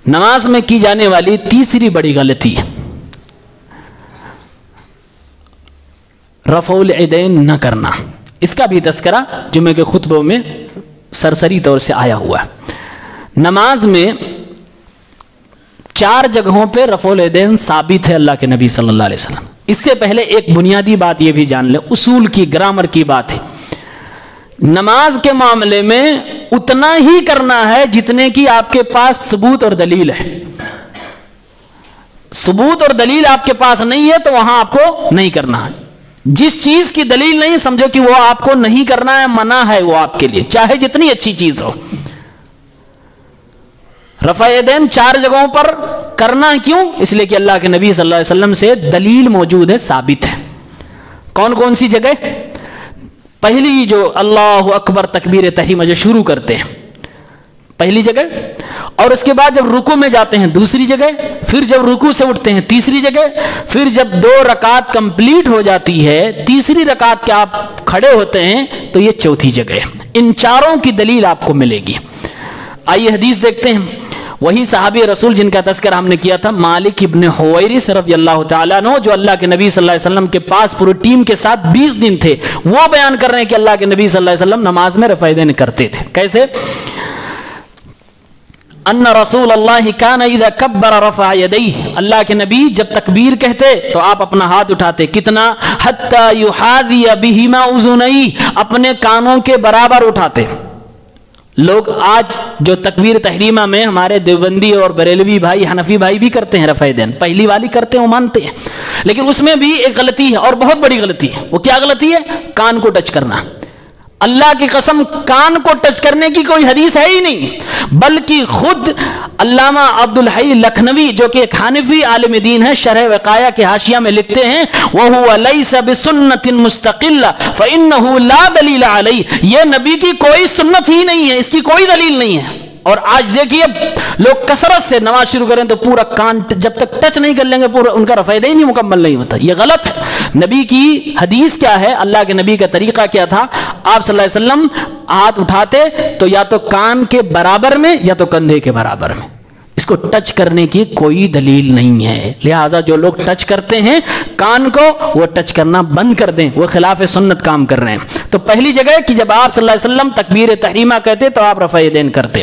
نماز میں کی جانے والی تیسری بڑی غلطی رفع الیدین نہ کرنا. اس کا بھی تذکرہ جمعے کے خطبوں میں سرسری طور سے آیا ہوا ہے. نماز میں 4 جگہوں پہ رفع الیدین ثابت ہے اللہ کے نبی صلی اللہ علیہ وسلم. اس سے پہلے ایک بنیادی بات یہ بھی جان لیں، اصول کی، گرامر کی بات ہے. نماز کے معاملے میں اتنا ہی کرنا ہے جتنے کی آپ کے پاس ثبوت اور دلیل ہے. ثبوت اور دلیل آپ کے پاس نہیں ہے تو وہاں آپ کو نہیں کرنا ہے. جس چیز کی دلیل نہیں، سمجھو کہ وہ آپ کو نہیں کرنا ہے، منع ہے وہ آپ کے لیے، چاہے جتنی اچھی چیز ہو. رفع الیدین 4 جگہوں پر کرنا کیوں؟ اس لیے کہ اللہ کے نبی صلی اللہ علیہ وسلم سے دلیل موجود ہے، ثابت ہے. کون کون سی جگہ؟ پہلی جو اللہ اکبر تکبیر تحریمہ جو شروع کرتے ہیں، پہلی جگہ، اور اس کے بعد جب رکوع میں جاتے ہیں دوسری جگہ، پھر جب رکوع سے اٹھتے ہیں تیسری جگہ، پھر جب 2 رکعت کمپلیٹ ہو جاتی ہے، تیسری رکعت کے آپ کھڑے ہوتے ہیں تو یہ چوتھی جگہ ہے. ان چاروں کی دلیل آپ کو ملے گی. آئیے حدیث دیکھتے ہیں. وہی صحابی رسول جن کا تذکرہ ہم نے کیا تھا، مالک ابن حویرث رضی اللہ تعالیٰ عنہ، جو اللہ کے نبی صلی اللہ علیہ وسلم کے پاس پوری ٹیم کے ساتھ 20 دن تھے. وہ بیان کر رہے ہیں کہ اللہ کے نبی صلی اللہ علیہ وسلم نماز میں رفع الیدین کرتے تھے. کیسے؟ ان رسول اللہ کان اذا کبر رفع یدیہ، اللہ کے نبی جب تکبیر کہتے تو آپ اپنا ہاتھ اٹھاتے. کتنا؟ حتی یحاذی بہما اذنیہ، اپنے کانوں کے برابر اٹھاتے. لوگ آج جو تکبیر تحریمہ میں ہمارے دیوبندی اور بریلوی بھائی، حنفی بھائی بھی کرتے ہیں رفع الیدین، پہلی والی کرتے ہیں، وہ مانتے ہیں، لیکن اس میں بھی ایک غلطی ہے اور بہت بڑی غلطی ہے. وہ کیا غلطی ہے؟ کان کو ٹچ کرنا. اللہ کی قسم کان کو ٹچ کرنے کی کوئی حدیث ہے ہی نہیں، بلکہ خود علامہ عبد الحی لکھنوی جو کہ ایک حنفی عالم دین ہے، شرح وقایہ کے حاشیہ میں لکھتے ہیں وَهُوَ لَيْسَ بِسُنَّةٍ مُسْتَقِلَّةٍ فَإِنَّهُ لَا دَلِيلَ عَلَيْهِ، یہ نبی کی کوئی سنت ہی نہیں ہے، اس کی کوئی دلیل نہیں ہے. اور آج دیکھیے لوگ کثرت سے نماز شروع کریں تو پورا کان جب تک ٹچ نہیں کر لیں گے پورا ان کا رفع الیدین ہی مکمل نہیں ہوتا. یہ غلط ہے. نبی کی حدیث کیا ہے، اللہ کے نبی کا طریقہ کیا تھا؟ آپ صلی اللہ علیہ وسلم ہاتھ اٹھاتے تو یا تو کان کے برابر میں یا تو کندھے کے برابر میں. اس کو ٹچ کرنے کی کوئی دلیل نہیں ہے. لہٰذا جو لوگ ٹچ کرتے ہیں کان کو، وہ ٹچ کرنا بند کر دیں، وہ خلاف سنت کام کر رہے ہیں. تو پہلی جگہ کہ جب آپ صلی اللہ علیہ وسلم تکبیر تحریمہ کہتے تو آپ رفع الیدین کرتے.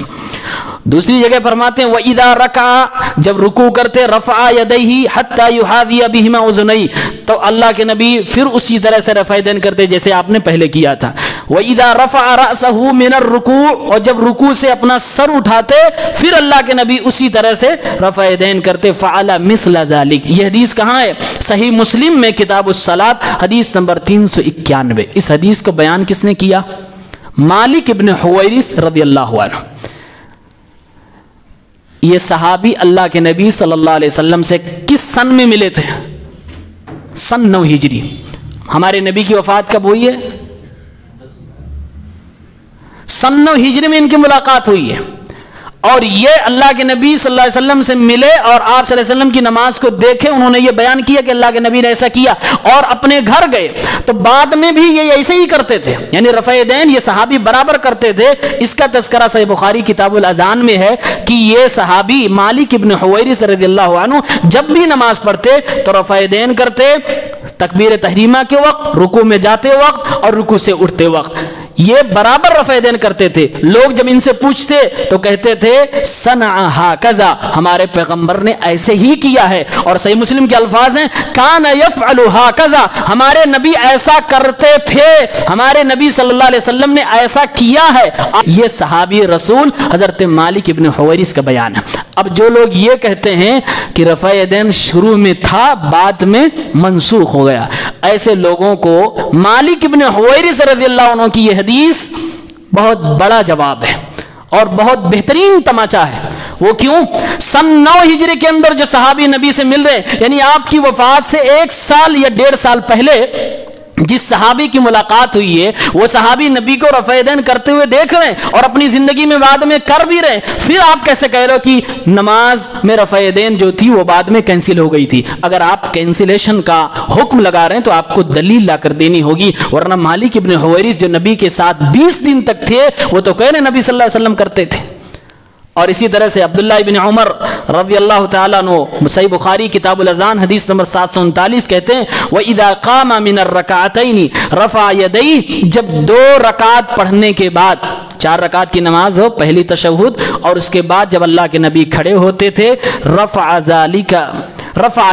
دوسری جگہ فرماتے ہیں وَإِذَا رَكَعَ، جب رکوع کرتے رفع يَدَيْهِ حَتَّى يُحَاذِيَ بِهِمَا اذنَيْهِ، تو اللہ کے نبی پھر اسی طرح سے رفع الیدین کرتے جیسے آپ نے پہلے کیا تھا. وَإِذَا رَفَعَ رَأْسَهُ مِنَ الرُّكُوعِ، اور جب رکوع سے اپنا سر اٹھاتے پھر اللہ کے نبی اسی طرح سے رفع الیدین کرتے. فَعَلَ مِثْلَ ذَلِكَ، یہ حدیث کہاں ہے؟ صحیح مسلم میں کتاب الصلاۃ حدیث نمبر 391. اس حدیث کو بیان کس نے کیا؟ مالک ابن حویرث رضی اللہ عنہ. یہ صحابی اللہ کے نبی صلی اللہ علیہ وسلم سے کس سن میں ملے تھے؟ سن 9 ہجری. ہمارے نبی کی وفات کب ہوئی ہے؟ سن 9 ہجری میں ان کی ملاقات ہوئی ہے. اور یہ اللہ کے نبی صلی اللہ علیہ وسلم سے ملے اور آپ صلی اللہ علیہ وسلم کی نماز کو دیکھے، انہوں نے یہ بیان کیا کہ اللہ کے نبی نے ایسا کیا اور اپنے گھر گئے تو بعد میں بھی یہ ایسے ہی کرتے تھے. یعنی رفع الیدین یہ صحابی برابر کرتے تھے. اس کا تذکرہ صحیح بخاری کتاب الاذان میں ہے کہ یہ صحابی مالک ابن حویرث رضی اللہ عنہ جب بھی نماز پڑھتے تو رفع الیدین کرتے، تکبیر تحریمہ کے وقت، رکوع میں جاتے وقت اور رکوع سے اٹھتے وقت یہ برابر رفع الیدین کرتے تھے. لوگ جب ان سے پوچھتے تو کہتے تھے صنع ہکذا، ہمارے پیغمبر نے ایسے ہی کیا ہے. اور صحیح مسلم کے الفاظ ہیں کان یفعل ہکذا، ہمارے نبی ایسا کرتے تھے، ہمارے نبی صلی اللہ علیہ وسلم نے ایسا کیا ہے. یہ صحابی رسول حضرت مالک ابن حویرث کا بیان ہے. اب جو لوگ یہ کہتے ہیں کہ رفع الیدین شروع میں تھا بعد میں منسوخ ہو گیا، ایسے لوگوں کو مالک ابن حویرث رضی اللہ عنہ کی یہ حدیث بہت بڑا جواب ہے اور بہت بہترین تماچا ہے. وہ کیوں؟ سن 9 ہجری کے اندر جو صحابی نبی سے مل رہے ہیں، یعنی آپ کی وفات سے 1 سال یا 1.5 سال پہلے جس صحابی کی ملاقات ہوئی ہے وہ صحابی نبی کو رفع الیدین کرتے ہوئے دیکھ رہے ہیں اور اپنی زندگی میں بعد میں کر بھی رہے ہیں. پھر آپ کیسے کہہ رہے ہو کہ نماز میں رفع الیدین جو تھی وہ بعد میں کینسل ہو گئی تھی؟ اگر آپ کینسلیشن کا حکم لگا رہے ہیں تو آپ کو دلیل لا کر دینی ہوگی، ورنہ مالک ابن حویرث جو نبی کے ساتھ 20 دن تک تھے وہ تو کہہ رہے نبی صلی اللہ علیہ وسلم کرتے تھے. اور اسی طرح سے عبداللہ ابن عمر رضی اللہ تعالیٰ عنہ صحیح بخاری کتاب الاذان حدیث نمبر 739 کہتے ہیں وَإِذَا قَامَ مِنَ الرَّكَعَتَيْنِ رَفَعَ يَدَيْهِ، جب 2 رکعات پڑھنے کے بعد، 4 رکعات کی نماز ہو، پہلی تشہد اور اس کے بعد جب اللہ کے نبی کھڑے ہوتے تھے رفع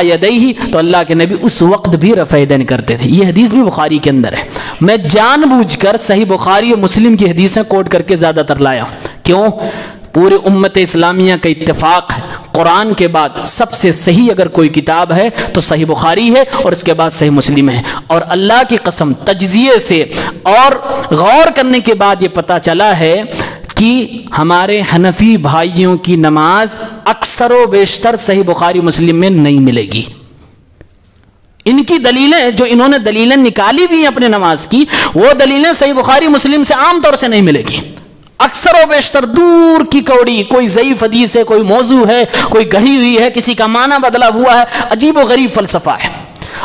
یدیہ، تو اللہ کے نبی اس وقت بھی رفع یدین کرتے تھے. یہ حدیث بھی بخاری کے اندر ہے. میں جان بوجھ کر صحیح بخاری اور مسلم کی حدیثیں کوٹ کر کے زیادہ تر لایا ہوں. کیوں؟ پورے امت اسلامیہ کا اتفاق ہے قرآن کے بعد سب سے صحیح اگر کوئی کتاب ہے تو صحیح بخاری ہے اور اس کے بعد صحیح مسلم ہے. اور اللہ کی قسم تجزیے سے اور غور کرنے کے بعد یہ پتہ چلا ہے کہ ہمارے حنفی بھائیوں کی نماز اکثر و بیشتر صحیح بخاری مسلم میں نہیں ملے گی. ان کی دلیلیں جو انہوں نے دلیلیں نکالی بھی ہیں اپنے نماز کی، وہ دلیلیں صحیح بخاری مسلم سے عام طور سے نہیں ملے گی. اکثر و بیشتر دور کی کوڑی، کوئی ضعیف حدیث ہے، کوئی موضوع ہے، کوئی گڑھی ہوئی ہے، کسی کا معنی بدلا ہوا ہے، عجیب و غریب فلسفہ ہے.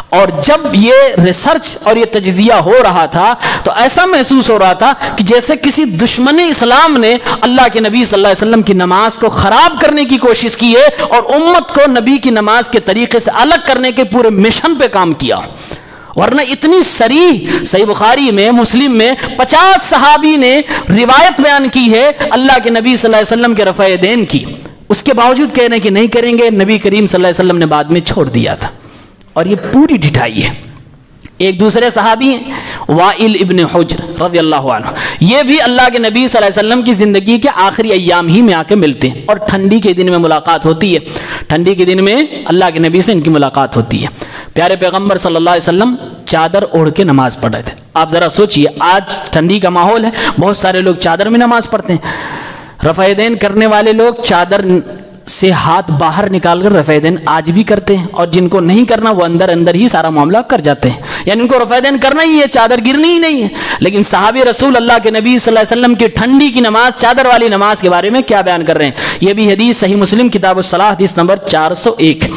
اور جب یہ ریسرچ اور یہ تجزیہ ہو رہا تھا تو ایسا محسوس ہو رہا تھا کہ جیسے کسی دشمن اسلام نے اللہ کے نبی صلی اللہ علیہ وسلم کی نماز کو خراب کرنے کی کوشش کی ہے اور امت کو نبی کی نماز کے طریقے سے الگ کرنے کے پورے مشن پہ کام کیا. ورنہ اتنی صریح صحیح بخاری میں مسلم میں 50 صحابی نے روایت بیان کی ہے اللہ کے نبی صلی اللہ علیہ وسلم کے رفع یدین کی، اس کے باوجود کہہ رہے ہیں کہ نہیں کریں گے. نبی کریم صلی اللہ علیہ وسلم نے بعد میں چھوڑ دیا تھا. اور یہ پوری ڈھٹائی ہے. ایک دوسرے صحابی ہیں وائل ابن حجر رضی اللہ عنہ، یہ بھی اللہ کے نبی صلی اللہ علیہ وسلم کی زندگی کے آخری ایام ہی میں آ کے ملتے ہیں اور ٹھنڈی کے دن میں ملاقات ہوتی ہے. ٹھنڈی کے دن میں اللہ کے نبی سے ان کی ملاقات ہوتی ہے. پیارے پیغمبر صلی اللہ علیہ وسلم چادر اوڑھ کے نماز پڑھ رہے تھے. آپ ذرا سوچئے، آج ٹھنڈی کا ماحول ہے، بہت سارے لوگ چادر میں نماز پڑھتے ہیں. رفع یدین کرنے والے لوگ چادر سے ہاتھ باہر نکال کر رفع یدین آج بھی کرتے ہیں، اور جن کو نہیں کرنا وہ اندر اندر ہی سارا معاملہ کر جاتے ہیں. یعنی ان کو رفع یدین کرنا ہی ہے، چادر گرنی ہی نہیں ہے. لیکن صحابی رسول اللہ کے نبی صلی اللہ علیہ وسلم کی ٹھنڈی کی نماز، چادر والی نماز کے بارے میں کیا بیان کر رہے ہیں. یہ بھی حدیث صحیح مسلم کتاب الصلاۃ حدیث نمبر 401.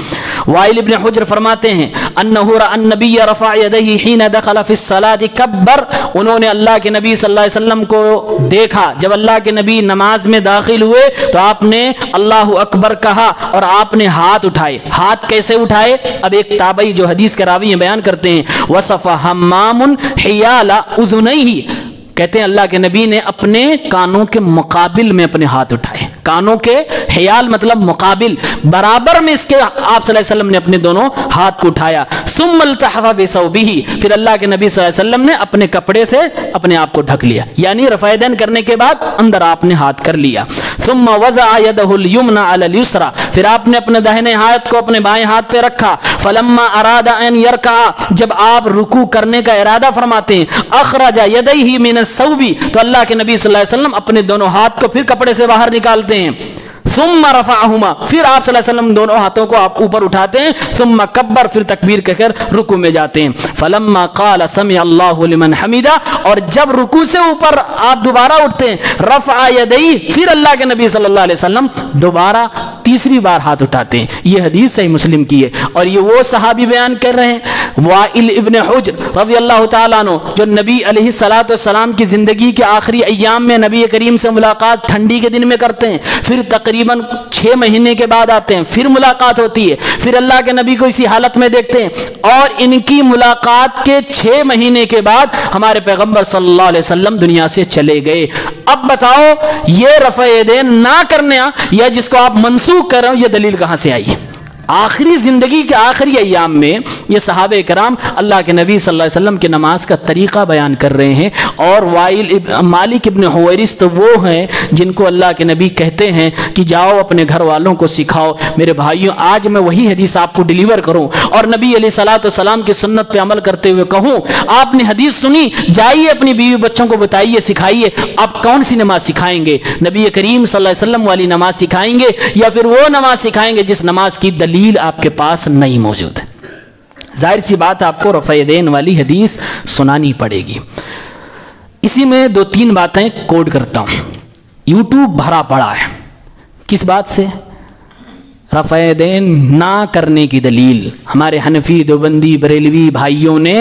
وائل ابن حجر فرماتے ہیں انہ رأى النبی رفع یدیہ حین دخل فی الصلاۃ کبر، انہوں نے اللہ کے نبی صلی اللہ علیہ وسلم کو دیکھا جب اللہ کے نبی نماز میں داخل ہوئے تو آپ نے اللہ اکبر کہا اور آپ نے ہاتھ اٹھائے. ہاتھ کیسے اٹھائے؟ اب ایک تابعی جو حدیث کے راوی ہیں بیان کرتے ہیں وصف حمام حیال اذنیہ، کہتے ہیں اللہ کے نبی نے اپنے کانوں کے مقابل میں اپنے ہاتھ اٹھائے. کانوں کے حیال مطلب مقابل، برابر میں اس کے آپ صلی اللہ علیہ وسلم نے اپنے دونوں ہاتھ کو اٹھایا. ثم التحف بثوبہ، پھر اللہ کے نبی صلی اللہ علیہ وسلم نے اپنے کپڑے سے اپنے آپ کو ڈھک لیا. یعنی رفع یدین کرنے کے بعد اندر آپ نے ہاتھ کر لیا. ثم وضع یدہ الیمنى علی الیسری، پھر آپ نے اپنے داہنے ہاتھ کو اپنے بائیں ہاتھ پہ رکھا. فلما اراد ان یرکع، جب آپ رکوع کرنے کا ارادہ فرماتے ہیں اخرج یدیہ من الثوب، تو اللہ کے نبی صلی اللہ علیہ وسلم اپنے دونوں ہاتھ کو پھر کپڑے سے باہر نکالتے ہیں. ثم رفعہما، پھر آپ صلی اللہ علیہ وسلم دونوں ہاتھوں کو آپ اوپر اٹھاتے ہیں. ثم کبر، پھر تکبیر کہہ کر رکوع میں جاتے ہیں. فلما قال سمع اللہ لمن حمدہ، اور جب رکوع سے اوپر آپ دوبارہ اٹھتے ہیں رفع یدیہ، پھر اللہ کے نبی صلی اللہ علیہ وسلم دوبارہ تیسری بار ہاتھ اٹھاتے ہیں. یہ حدیث صحیح مسلم کی ہے. اور یہ وہ صحابی بیان کر رہے ہیں وائل ابن حجر رضی اللہ تعالیٰ عنہ، جو نبی علیہ الصلوۃ والسلام کی زندگی کے آخری ایام میں نبی کریم سے ملاقات ٹھنڈی کے دن میں کرتے ہیں. پھر تقریباً 6 مہینے کے بعد آتے ہیں، پھر ملاقات ہوتی ہے، پھر اللہ کے نبی کو اسی حالت میں دیکھتے ہیں. اور ان کی ملاقات کے 6 مہینے کے بعد ہمارے پیغمبر صلی اللہ علیہ وسلم دنیا سے چلے گئے. اب بتاؤ یہ رفع یدین نہ کرنے یا جس کو آپ منسوخ کر رہے ہو، یہ دلیل کہاں سے آئی؟ آخری زندگی کے آخری ایام میں یہ صحابہ کرام اللہ کے نبی صلی اللہ علیہ وسلم کی نماز کا طریقہ بیان کر رہے ہیں. اور مالک ابن حویرث تو وہ ہیں جن کو اللہ کے نبی کہتے ہیں کہ جاؤ اپنے گھر والوں کو سکھاؤ. میرے بھائیوں، آج میں وہی حدیث آپ کو ڈیلیور کروں اور نبی علیہ الصلوۃ والسلام کی سنت پہ عمل کرتے ہوئے کہوں آپ نے حدیث سنی، جائیے اپنی بیوی بچوں کو بتائیے، سکھائیے. آپ کون سی نماز سکھائیں گے؟ نبی کریم صلی اللہ علیہ وسلم والی نماز سکھائیں گے یا پھر وہ نماز سکھائیں گے جس نماز کی دلیل آپ کے پاس نہیں موجود ہے؟ ظاہر سی بات آپ کو رفع یدین والی حدیث سنانی پڑے گی. اسی میں 2-3 باتیں کوڈ کرتا ہوں. یوٹیوب بھرا پڑا ہے کس بات سے؟ رفع یدین نہ کرنے کی دلیل ہمارے حنفی، دیوبندی، بریلوی بھائیوں نے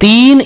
3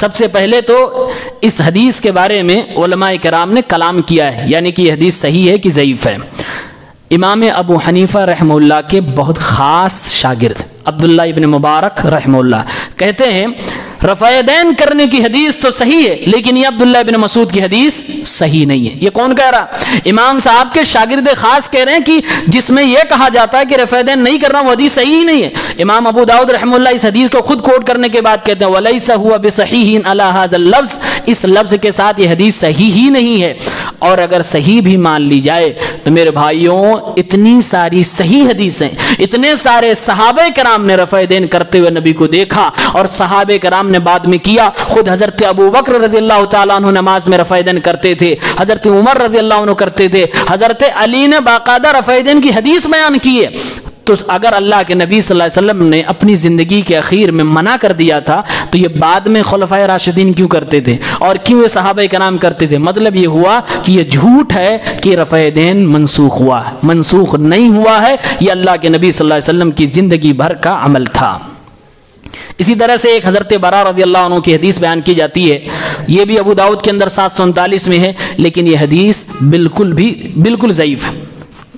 سب سے پہلے تو اس حدیث کے بارے میں علماء کرام نے کلام کیا ہے، یعنی کہ یہ حدیث صحیح ہے کہ ضعیف ہے۔ امام ابو حنیفہ رحمہ اللہ کے بہت خاص شاگرد عبداللہ ابن مبارک رحمہ اللہ کہتے ہیں رفع یدین کرنے کی حدیث تو صحیح ہے، لیکن یہ عبداللہ ابن مسعود کی حدیث صحیح نہیں ہے۔ یہ کون کہہ رہا؟ امام صاحب کے شاگرد خاص کہہ رہے ہیں کہ جس میں یہ کہا جاتا ہے کہ رفع یدین نہیں کرنا وہ حدیث صحیح نہیں ہے۔ امام ابو داؤد رحمہ اللہ اس حدیث کو خود کوٹ کرنے کے بعد کہتے ہیں وَلَيْسَ هُوَ بِصَحِيحٍ عَلَى هَذَا اللَّفْظِ، اس لفظ کے ساتھ یہ حدیث صحیح ہی نہیں ہے۔ اور اگر صحیح بھی مان لی جائے تو میرے بھائیوں اتنی ساری صحیح حدیثیں، اتنے سارے صحابہ کرام نے رفع یدین کرتے ہوئے نبی کو دیکھا اور صحابہ کرام نے بعد میں کیا۔ خود حضرت ابو بکر رضی اللہ تعالیٰ عنہ نماز میں رفع یدین کرتے تھے، حضرت عمر رضی اللہ عنہ کرتے تھے، حضرت علی نے باقاعدہ رفع یدین کی حدیث بیان کی ہے۔ تو اگر اللہ کے نبی صلی اللہ علیہ وسلم نے اپنی زندگی کے اخیر میں منع کر دیا تھا تو یہ بعد میں خلفائے راشدین کیوں کرتے تھے اور کیوں یہ صحابہ کرام کرتے تھے؟ مطلب یہ ہوا کہ یہ جھوٹ ہے کہ رفع یدین منسوخ ہوا ہے، منسوخ نہیں ہوا ہے، یہ اللہ کے نبی صلی اللہ علیہ وسلم کی زندگی بھر کا عمل تھا۔ اسی طرح سے ایک حضرت برا رضی اللہ عنہ کی حدیث بیان کی جاتی ہے، یہ بھی ابو داؤد کے اندر 739 میں ہے، لیکن یہ حدیث بالکل ضعیف ہے۔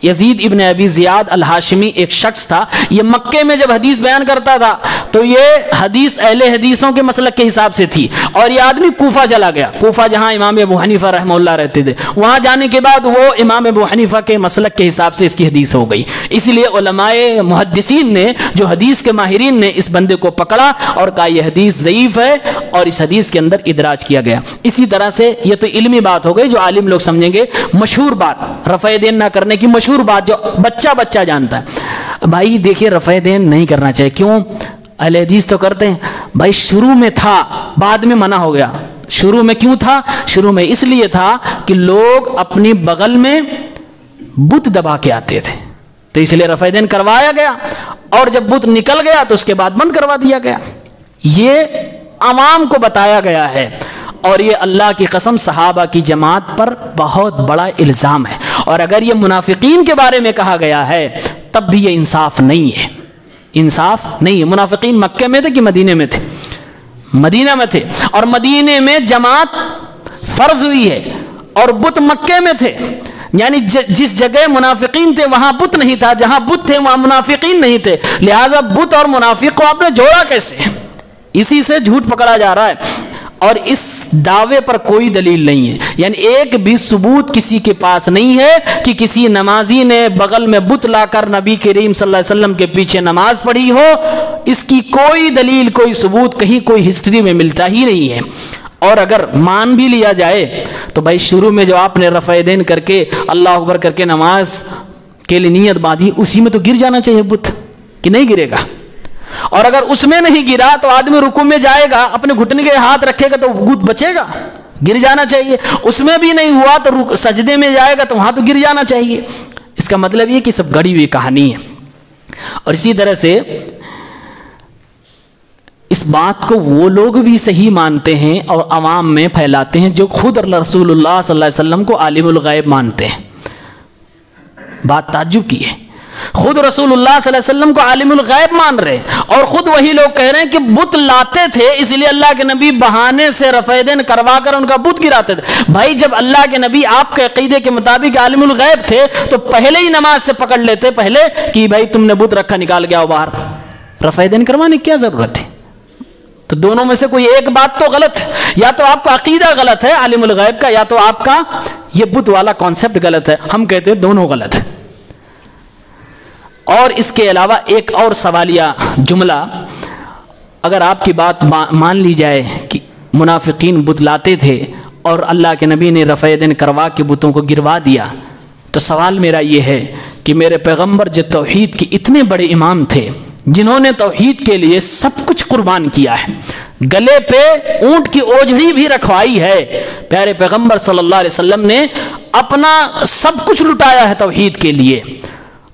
یزید ابن ابی زیاد الہاشمی ایک شخص تھا، یہ مکے میں جب حدیث بیان کرتا تھا تو یہ حدیث اہل حدیثوں کے مسلک کے حساب سے تھی، اور یہ آدمی کوفہ چلا گیا، کوفہ جہاں امام ابو حنیفہ رحمہ اللہ رہتے تھے، وہاں جانے کے بعد وہ امام ابو حنیفہ کے مسلک کے حساب سے اس کی حدیث ہو گئی۔ اسی لیے علماء محدثین نے، جو حدیث کے ماہرین نے، اس بندے کو پکڑا اور کہا یہ حدیث ضعیف ہے اور اس حدیث کے اندر ادراج کیا گیا۔ اسی طرح سے یہ تو علمی بات ہو گئی جو عالم لوگ سمجھیں گے، مشہور بات رفع یدین نہ کرنے کی مشہور بات جو بچہ جانتا ہے۔ بھائی دیکھیے رفع یدین نہیں کرنا چاہیے، کیوں؟ اہل حدیث تو کرتے ہیں۔ بھائی شروع میں تھا، بعد میں منع ہو گیا۔ شروع میں کیوں تھا؟ شروع میں اس لیے تھا کہ لوگ اپنی بغل میں بت دبا کے آتے تھے، تو اس لیے رفع یدین کروایا گیا، اور جب بت نکل گیا تو اس کے بعد بند کروا دیا گیا۔ یہ عوام کو بتایا گیا ہے، اور یہ اللہ کی قسم صحابہ کی جماعت پر بہت بڑا الزام ہے، اور اگر یہ منافقین کے بارے میں کہا گیا ہے تب بھی یہ انصاف نہیں ہے، انصاف نہیں ہے۔ منافقین مکے میں تھے کہ مدینے میں تھے؟ مدینہ میں تھے، اور مدینے میں جماعت فرض ہوئی ہے، اور بت مکے میں تھے، یعنی جس جگہ منافقین تھے وہاں بت نہیں تھا، جہاں بت تھے وہاں منافقین نہیں تھے، لہذا بت اور منافق کو آپ نے جوڑا کیسے؟ اسی سے جھوٹ پکڑا جا رہا ہے، اور اس دعوے پر کوئی دلیل نہیں ہے، یعنی ایک بھی ثبوت کسی کے پاس نہیں ہے کہ کسی نمازی نے بغل میں بت لا کر نبی کریم صلی اللہ علیہ وسلم کے پیچھے نماز پڑھی ہو۔ اس کی کوئی دلیل، کوئی ثبوت کہیں کوئی ہسٹری میں ملتا ہی نہیں ہے۔ اور اگر مان بھی لیا جائے تو بھائی شروع میں جو آپ نے رفع یدین کر کے اللہ اکبر کر کے نماز کے لیے نیت باندھی، اسی میں تو گر جانا چاہیے بت، کہ نہیں گرے گا؟ اور اگر اس میں نہیں گرا تو آدمی رکوع میں جائے گا، اپنے گھٹنے کے ہاتھ رکھے گا تو بت بچے گا؟ گر جانا چاہیے۔ اس میں بھی نہیں ہوا تو سجدے میں جائے گا تو وہاں تو گر جانا چاہیے۔ اس کا مطلب یہ کہ سب گڑی ہوئی کہانی ہے۔ اور اسی طرح سے اس بات کو وہ لوگ بھی صحیح مانتے ہیں اور عوام میں پھیلاتے ہیں جو خود رسول اللہ صلی اللہ علیہ وسلم کو عالم الغیب مانتے ہیں۔ بات تعجب کی ہے، خود رسول اللہ صلی اللہ علیہ وسلم کو عالم الغیب مان رہے ہیں، اور خود وہی لوگ کہہ رہے ہیں کہ بت لاتے تھے اس لیے اللہ کے نبی بہانے سے رفع یدین کروا کر ان کا بت گراتے تھے۔ بھائی جب اللہ کے نبی آپ کے عقیدے کے مطابق عالم الغیب تھے تو پہلے ہی نماز سے پکڑ لیتے، پہلے کہ بھائی تم نے بت رکھا نکال گیا باہر، رفع یدین کروانے کی کیا ضرورت ہے؟ تو دونوں میں سے کوئی ایک بات تو غلط ہے، یا تو آپ کا عقیدہ غلط ہے عالم الغیب کا، یا تو آپ کا یہ بت والا کانسیپٹ غلط ہے۔ ہم کہتے ہیں دونوں غلط ہے۔ اور اس کے علاوہ ایک اور سوالیہ جملہ، اگر آپ کی بات مان لی جائے کہ منافقین بت لاتے تھے اور اللہ کے نبی نے رفع یدین کروا کے بتوں کو گروا دیا، تو سوال میرا یہ ہے کہ میرے پیغمبر جو توحید کے اتنے بڑے امام تھے، جنہوں نے توحید کے لیے سب کچھ قربان کیا ہے، گلے پہ اونٹ کی اوجھڑی بھی رکھوائی ہے، پیارے پیغمبر صلی اللہ علیہ وسلم نے اپنا سب کچھ لٹایا ہے توحید کے لیے۔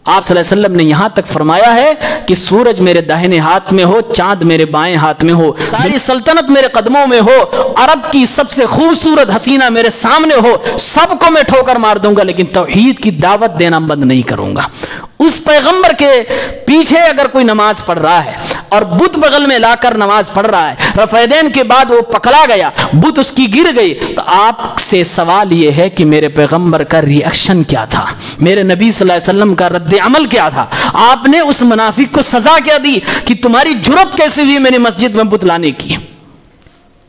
آپ صلی اللہ علیہ وسلم نے یہاں تک فرمایا ہے کہ سورج میرے داہنے ہاتھ میں ہو، چاند میرے بائیں ہاتھ میں ہو، ساری سلطنت میرے قدموں میں ہو، عرب کی سب سے خوبصورت حسینہ میرے سامنے ہو، سب کو میں ٹھوکر مار دوں گا لیکن توحید کی دعوت دینا بند نہیں کروں گا۔ اس پیغمبر کے پیچھے اگر کوئی نماز پڑھ رہا ہے، اور بت بغل میں لا کر نماز پڑھ رہا ہے، رفع یدین کے بعد وہ پکڑا گیا، بت اس کی گر گئی، تو آپ سے سوال یہ ہے کہ میرے پیغمبر کا ری ایکشن کیا تھا، میرے نبی صلی اللہ علیہ وسلم کا رد عمل کیا تھا؟ آپ نے اس منافق کو سزا کیا دی کہ تمہاری جرت کیسے ہوئی میری مسجد میں بت لانے کی؟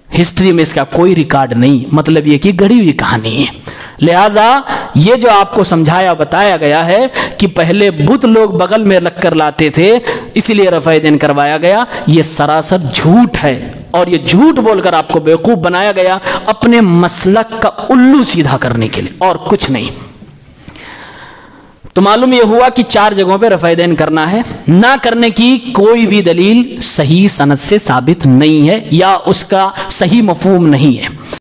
ہسٹری میں اس کا کوئی ریکارڈ نہیں، مطلب یہ کہ گڑھی ہوئی کہانی ہے۔ لہٰذا یہ جو آپ کو سمجھایا بتایا گیا ہے کہ پہلے بت لوگ بغل میں رکھ کر لاتے تھے اسی لیے رفع یدین کروایا گیا، یہ سراسر جھوٹ ہے، اور یہ جھوٹ بول کر آپ کو بیوقوف بنایا گیا اپنے مسلک کا الو سیدھا کرنے کے لیے، اور کچھ نہیں۔ تو معلوم یہ ہوا کہ 4 جگہوں پہ رفع یدین کرنا ہے، نہ کرنے کی کوئی بھی دلیل صحیح سند سے ثابت نہیں ہے یا اس کا صحیح مفہوم نہیں ہے۔